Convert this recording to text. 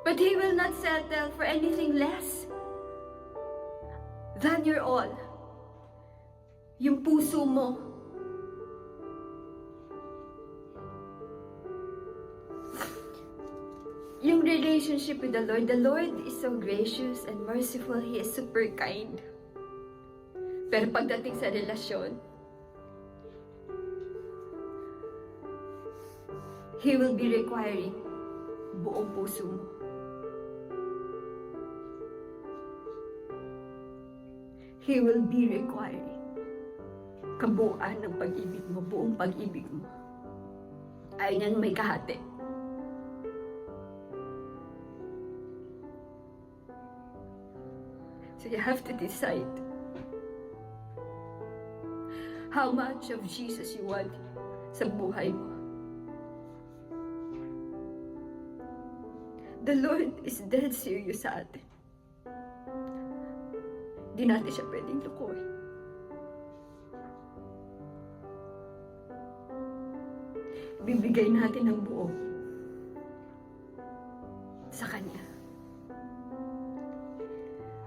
But He will not settle for anything less than your all. Yung puso mo. Yung relationship with the Lord is so gracious and merciful. He is super kind. Pero pagdating sa relasyon, He will be requiring buong puso mo. He will be requiring kabuuan ng pag-ibig mo, buong pag-ibig mo. Ayaw niyan may kahati. So you have to decide how much of Jesus you want sa buhay mo. The Lord is dead serious sa atin. Di natin siya pwedeng lukuhin. Bibigay natin ang buo sa Kanya.